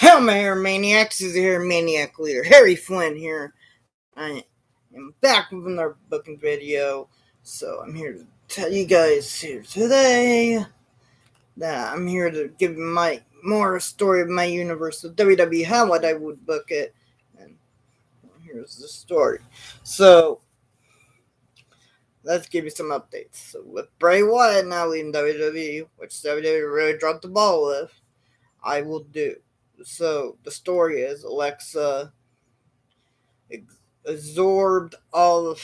Hell, my hair maniacs, this is the hair maniac leader, Harry Flynn here. I am back with another booking video. So I'm here to tell you guys here today that I'm here to give my more story of my universe of WWE, how would I would book it. And here's the story. So let's give you some updates. So with Bray Wyatt now leaving WWE, which WWE really dropped the ball with, I will do. So the story is Alexa absorbed all the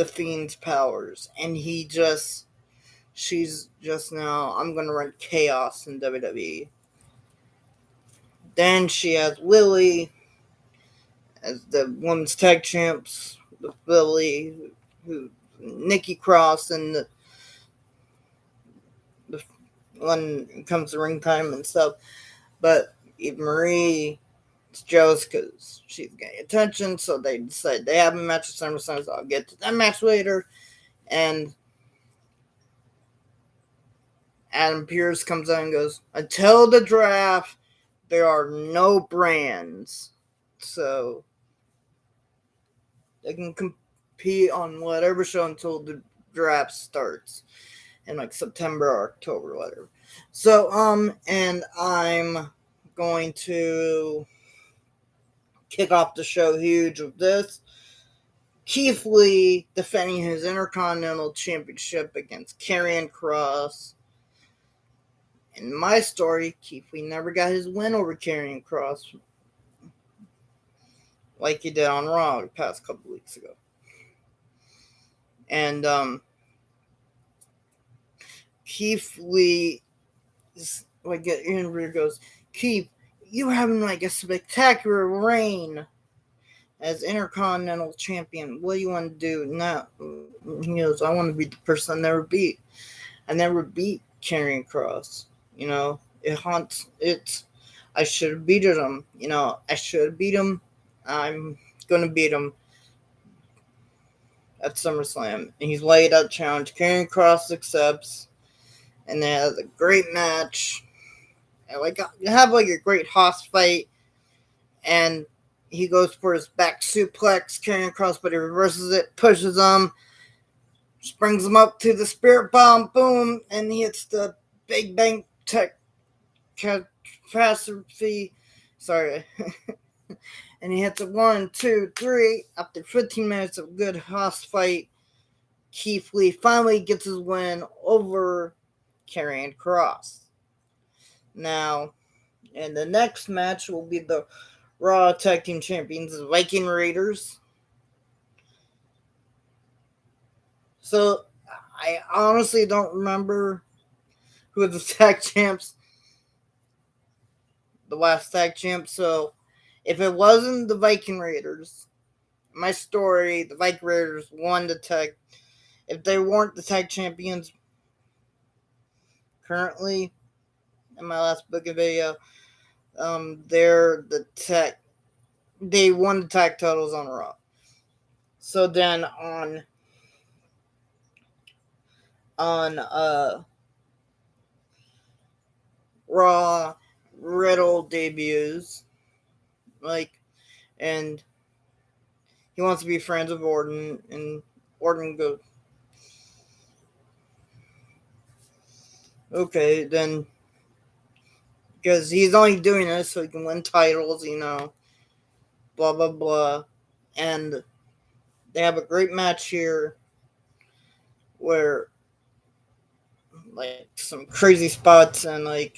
Fiend's powers, and she's just now, I'm gonna run chaos in WWE. Then she has Lily as the women's tag champs with Lily, who Nikki Cross, and the when it comes to ring time and stuff. But Eve Marie is jealous because she's getting attention, so they decide they have a match at Summerslam, so I'll get to that match later. And Adam Pearce comes out and goes, until the draft, there are no brands. So they can compete on whatever show until the draft starts in like September or October, whatever. So, and I'm going to kick off the show huge with this. Keith Lee defending his Intercontinental Championship against Karrion Kross. In my story, Keith Lee never got his win over Karrion Kross like he did on Raw the past couple weeks ago. And Keith Lee interviewer goes, Keith, you're having like a spectacular reign as Intercontinental Champion. What do you want to do now? He goes, I want to be the person I never beat. I never beat Karrion Kross. You know, I should have beaten him. You know, I should have beat him. I'm going to beat him at SummerSlam. And he's laid out challenge. Karrion Kross accepts. And they have a great match. And have like a great hoss fight. And he goes for his back suplex, Karrion Kross, but he reverses it, pushes him, springs him up to the spirit bomb, boom, and he hits the Big Bang catastrophe. Sorry. And he hits it 1, 2, 3. After 15 minutes of good hoss fight, Keith Lee finally gets his win over Karrion Kross. Now, and the next match will be the Raw Tag Team Champions, the Viking Raiders. So, I honestly don't remember who was the tag champs, the last tag champ. So, if it wasn't the Viking Raiders, my story, the Viking Raiders won the tag. If they weren't the tag champions currently, in my last booking video, they're the tag. They won the tag titles on Raw. So then on Raw, Riddle debuts, and he wants to be friends with Orton, and Orton goes, okay, then, because he's only doing this so he can win titles, you know, blah, blah, blah. And they have a great match here where, like, some crazy spots and, like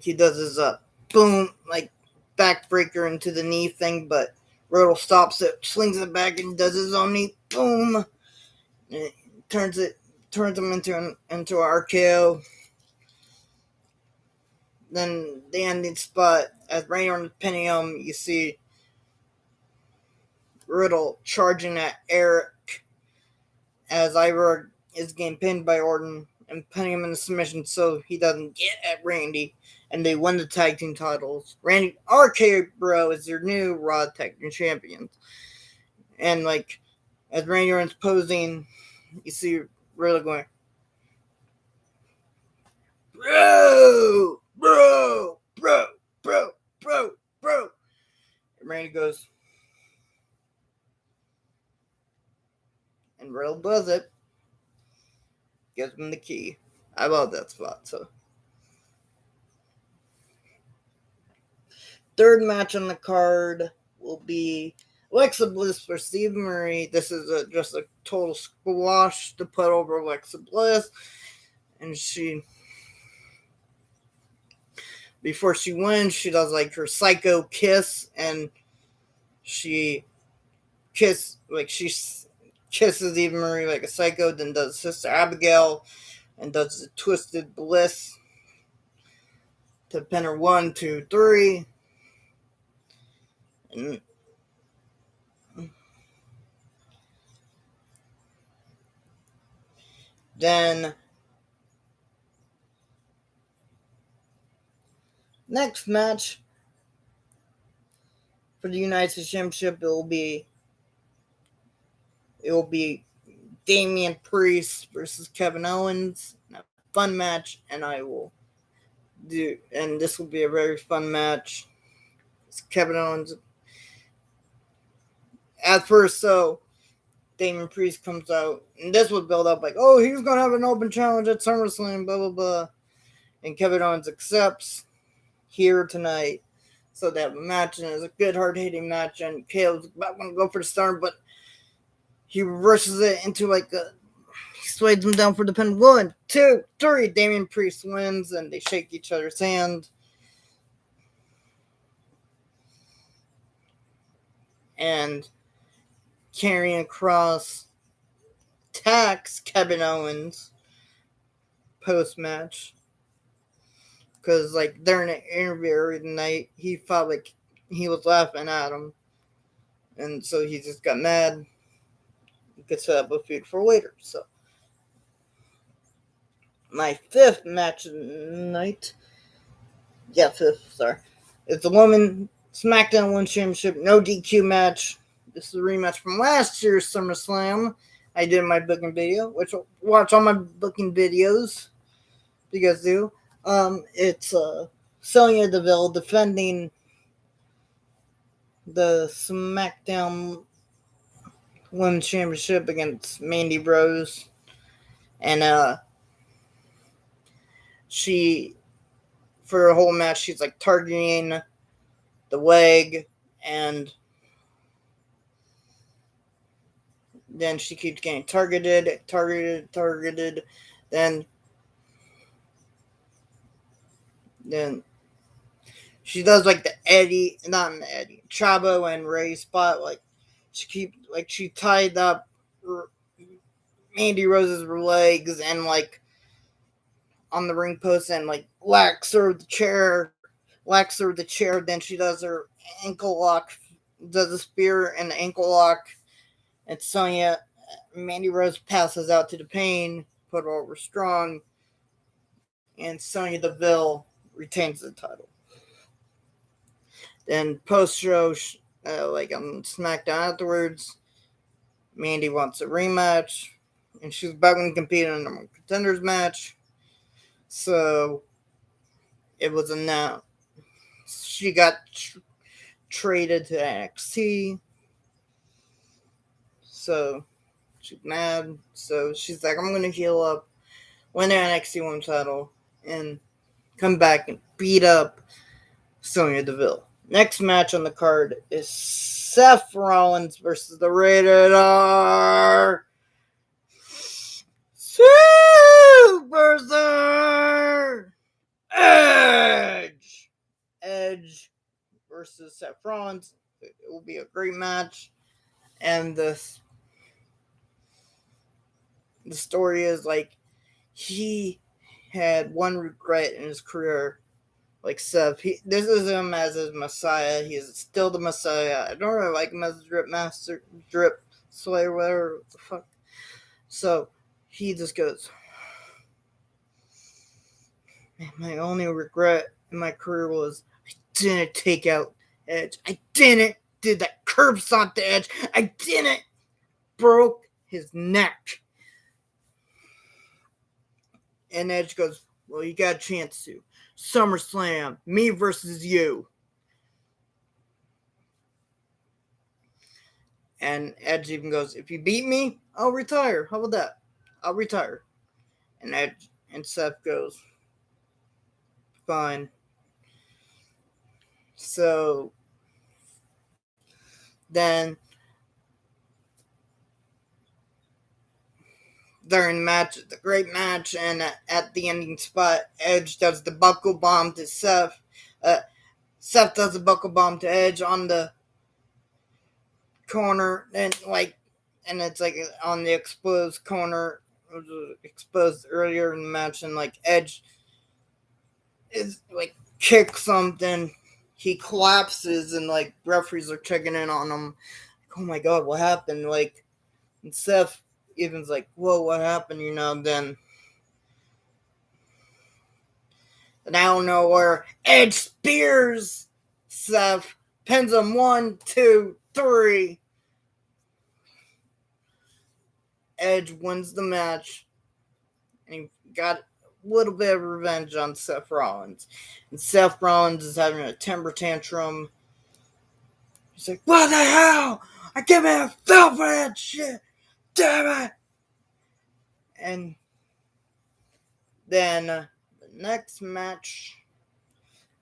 he does his, boom, like, backbreaker into the knee thing, but Riddle stops it, slings it back, and does his own knee, boom, and it turns him into an RKO. Then the ending spot, as Randy Orton's pinning him, you see Riddle charging at Eric as Ivar is getting pinned by Orton and pinning him in the submission so he doesn't get at Randy, and they win the tag team titles. Randy RK Bro is their new Raw Tag Team Champions. And like, as Randy Orton's posing, you see Riddle going, gives him the key. I love that spot. So, third match on the card will be Alexa Bliss versus Eva Marie. This is just a total squash to put over Alexa Bliss. And before she wins, she does like her psycho kiss, and she kisses Eva Marie like a psycho, then does Sister Abigail, and does the Twisted Bliss to pin her 1, 2, 3. And then next match for the United States Championship, it will be Damien Priest versus Kevin Owens. A fun match, and this will be a very fun match. It's Kevin Owens at first, so Damien Priest comes out, and this would build up like, oh, he's gonna have an open challenge at SummerSlam, blah blah blah, and Kevin Owens accepts here tonight. So they have a match, and it's a good hard-hitting match, and Caleb's about to go for the start, but he reverses it into he sways him down for the pin. 1, 2, 3. Damien Priest wins, and they shake each other's hand. And Karrion Kross attacks Kevin Owens post-match. Because, during an interview earlier tonight, he felt like he was laughing at him. And so he just got mad. He could set up a feud for later. So, my fifth match of the night. Yeah, fifth, sorry. It's the Women's SmackDown Women's Championship, no DQ match. This is a rematch from last year's SummerSlam. I did my booking video, which watch all my booking videos. You guys do. It's Sonya Deville defending the SmackDown Women's Championship against Mandy Rose. And for the whole match, she's targeting the leg, and then she keeps getting targeted. Then she does the Eddie, not an Eddie, Chavo and Ray spot. She tied up Mandy Rose's legs and on the ring post, and lacks her with the chair. Then she does her ankle lock, does a spear and the ankle lock, and Mandy Rose passes out to the pain, put her over strong, and Sonya Deville retains the title. Then post-show, on SmackDown afterwards, Mandy wants a rematch, and she's about to compete in a number one contenders match. So it was announced she got traded to NXT. So she's mad. So she's like, I'm going to heal up, win the NXT Women's title, and come back and beat up Sonya Deville. Next match on the card is Seth Rollins versus the Rated R Superstar Edge versus Seth Rollins. It will be a great match, and the story is he had one regret in his career. Seth, this is him as his Messiah. He is still the Messiah. I don't really like him as a drip master, drip slayer, whatever the fuck. So he just goes, my only regret in my career was I didn't take out Edge. I didn't did that curb stomp to Edge. I didn't broke his neck. And Edge goes, well, you got a chance to. SummerSlam, me versus you. And Edge even goes, if you beat me, I'll retire. How about that? I'll retire. And Seth goes, fine. So then during the match, the great match, and at the ending spot, Edge does the buckle bomb to Seth. Seth does the buckle bomb to Edge on the corner, and it's like on the exposed corner. It was exposed earlier in the match, and like Edge is like kicks something. He collapses, and like referees are checking in on him. Like, oh my god, what happened? Like, and Seth even's like, whoa, what happened? Then and out of nowhere, Edge spears Seth, pins him 1, 2, 3. Edge wins the match, and he got a little bit of revenge on Seth Rollins. And Seth Rollins is having a temper tantrum. He's like, what the hell? I can't even feel for that shit. Damn it. And then the next match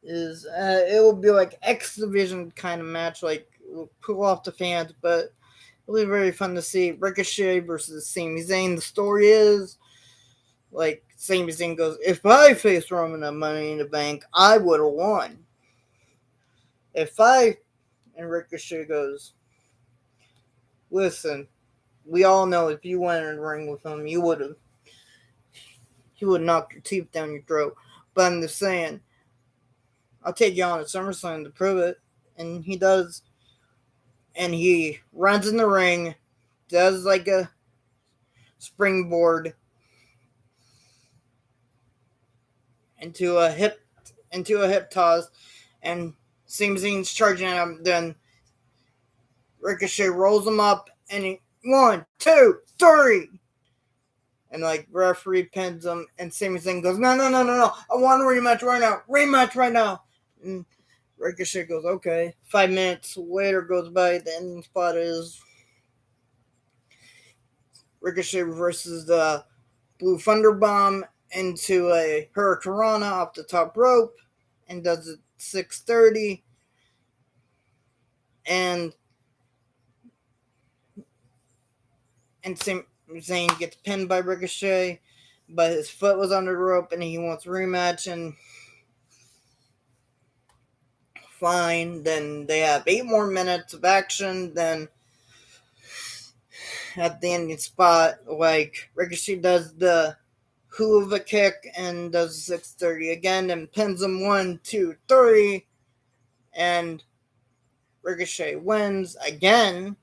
is, it will be like X Division kind of match, like, we'll pull off the fans, but it'll be very fun to see. Ricochet versus Sami Zayn. The story is, like, Sami Zayn goes, if I faced Roman at Money in the Bank, I would have won. And Ricochet goes, listen, we all know if you went in the ring with him, he would knock your teeth down your throat. But I'm just saying, I'll take you on at SummerSlam to prove it. And he does. And he runs in the ring, does like a springboard into a hip toss, and Sami Zayn's charging at him. Then Ricochet rolls him up, and he 1, 2, 3, and like referee pins him, and Sami Zayn goes, no, I want a rematch right now, and Ricochet goes, okay. 5 minutes later goes by. The ending spot is Ricochet reverses the Blue Thunder Bomb into a Hurricanrana off the top rope and does it 630. And Sami Zayn gets pinned by Ricochet, but his foot was under the rope and he wants a rematch, and fine. Then they have 8 more minutes of action. Then at the ending spot, like, Ricochet does the hula kick and does 630 again and pins him 1, 2, 3, and Ricochet wins again.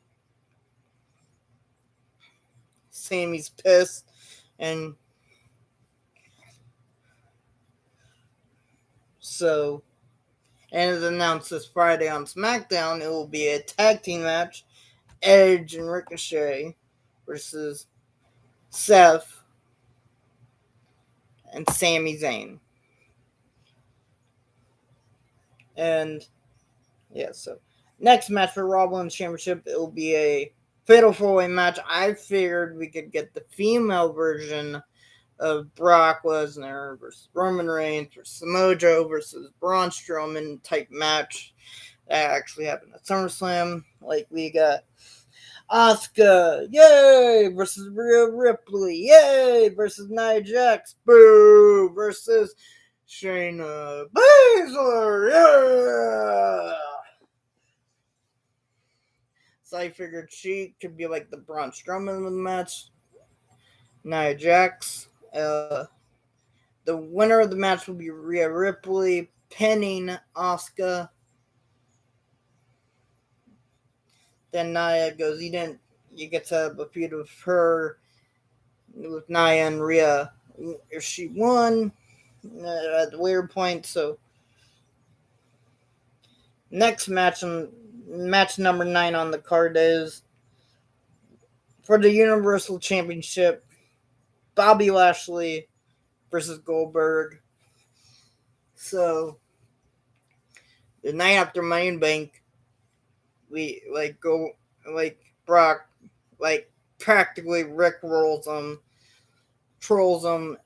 Sami's pissed, and so, and it's announced this Friday on SmackDown, it will be a tag team match, Edge and Ricochet versus Seth and Sami Zayn. And yeah, so next match for Raw Women's Championship, it will be a Fatal 4-Way match. I figured we could get the female version of Brock Lesnar versus Roman Reigns versus Samoa Joe versus Braun Strowman type match. That actually happened at SummerSlam. Like, we got Asuka, yay, versus Rhea Ripley, yay, versus Nia Jax, boo, versus Shayna Baszler, yeah. So I figured she could be like the Braun Strowman of the match. Nia Jax. The winner of the match will be Rhea Ripley pinning Asuka. Then Nia goes, you get to have a feud with her, with Nia and Rhea. If she won at the weird point, so next match number 9 on the card is for the Universal Championship, Bobby Lashley versus Goldberg. So the night after Money in the Bank, we Brock practically Rick rolls him trolls him.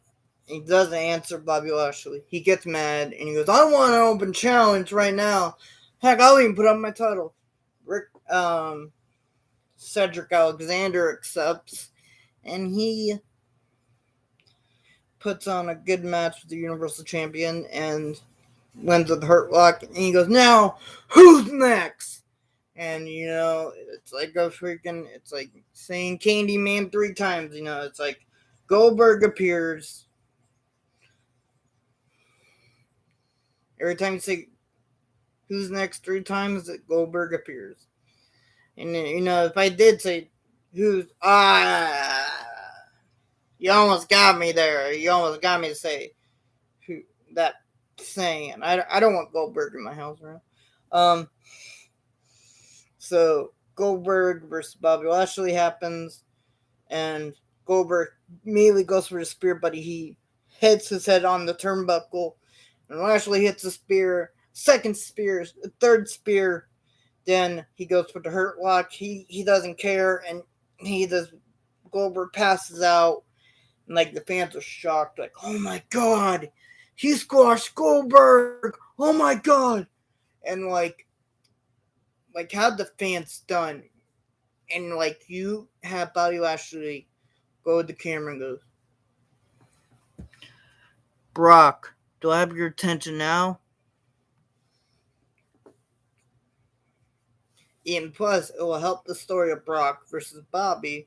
He doesn't answer Bobby Lashley. He gets mad and he goes, I want an open challenge right now. Heck, I'll even put up my title. Cedric Alexander accepts, and he puts on a good match with the Universal Champion and wins with the Hurt Lock. And he goes, now, who's next? And, it's like it's like saying Candyman 3 times, it's like Goldberg appears. Every time you say who's next 3 times, Goldberg appears. And, if I did say who's, you almost got me there. You almost got me to say who that saying. I don't want Goldberg in my house, right? So Goldberg versus Bobby Lashley happens, and Goldberg immediately goes for the spear, but he hits his head on the turnbuckle, and Lashley hits a spear, second spear, third spear. Then he goes for the Hurt Lock. He doesn't care, and Goldberg passes out. And, like, the fans are shocked, like, oh my god, he squashed Goldberg, oh my god. And, like how the fans stunned. And, like, you have Bobby Lashley go to the camera and goes, Brock, do I have your attention now? And plus, it will help the story of Brock versus Bobby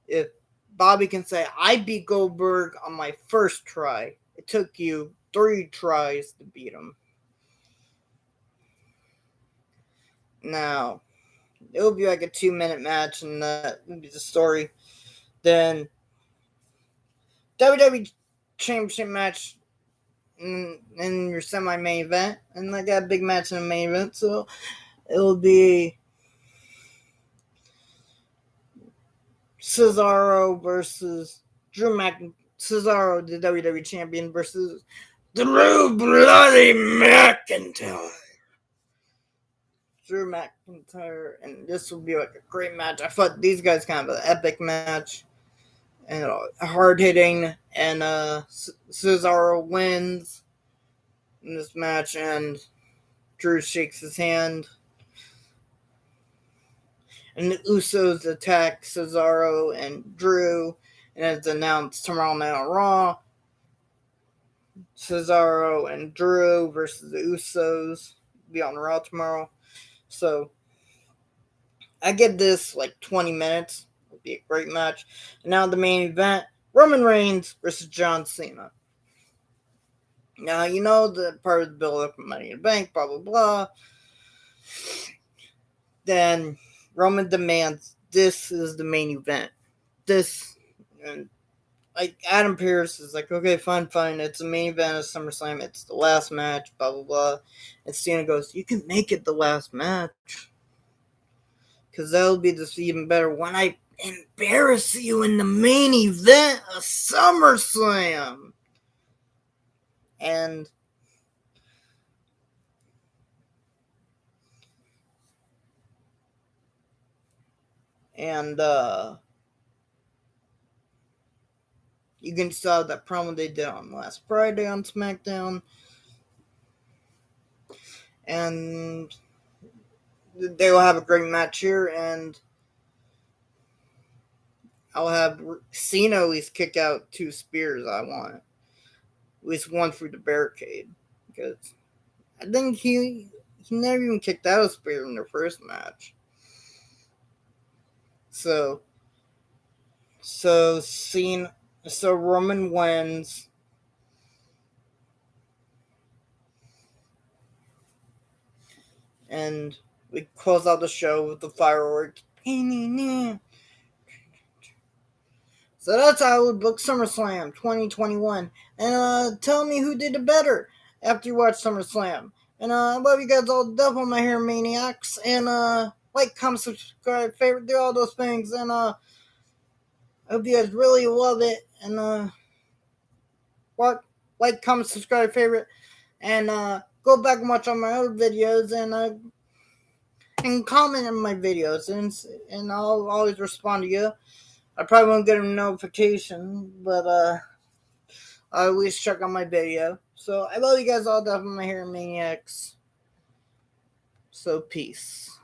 if Bobby can say, I beat Goldberg on my first try. It took you 3 tries to beat him. Now, it will be like a 2-minute match, and that will be the story. Then, WWE Championship match in your semi-main event. And I got a big match in the main event, so it will be Cesaro versus Drew McIntyre. Cesaro, the WWE Champion, versus Drew Bloody McIntyre. Drew McIntyre, and this will be like a great match. I thought these guys kind of an epic match, and hard hitting, and Cesaro wins in this match, and Drew shakes his hand, and the Usos attack Cesaro and Drew, and it's announced tomorrow night on Raw. Cesaro and Drew versus the Usos will be on Raw tomorrow. So, I give this like 20 minutes. It'll be a great match. And now the main event, Roman Reigns versus John Cena. Now, the part of the build-up of Money in the Bank, blah, blah, blah. Then, Roman demands this is the main event. And like, Adam Pearce is like, okay, fine, it's the main event of SummerSlam. It's the last match, blah, blah, blah. And Cena goes, you can make it the last match. Because that'll be just even better when I embarrass you in the main event of SummerSlam. And you can saw that promo they did on last Friday on SmackDown. And they will have a great match here, and I'll have Cena at least kick out 2 spears I want. At least one through the barricade. Because I think he never even kicked out a spear in their first match. So Roman wins. And we close out the show with the fireworks. So that's how I would book SummerSlam 2021. And tell me who did it better after you watch SummerSlam. And I love you guys all, double my hair maniacs. And like, comment, subscribe, favorite, do all those things. And I hope you guys really love it. And like, comment, subscribe, favorite. And go back and watch all my other videos. And comment on my videos. And I'll always respond to you. I probably won't get a notification, but I always check on my video. So I love you guys all, definitely here, Maniacs. So peace.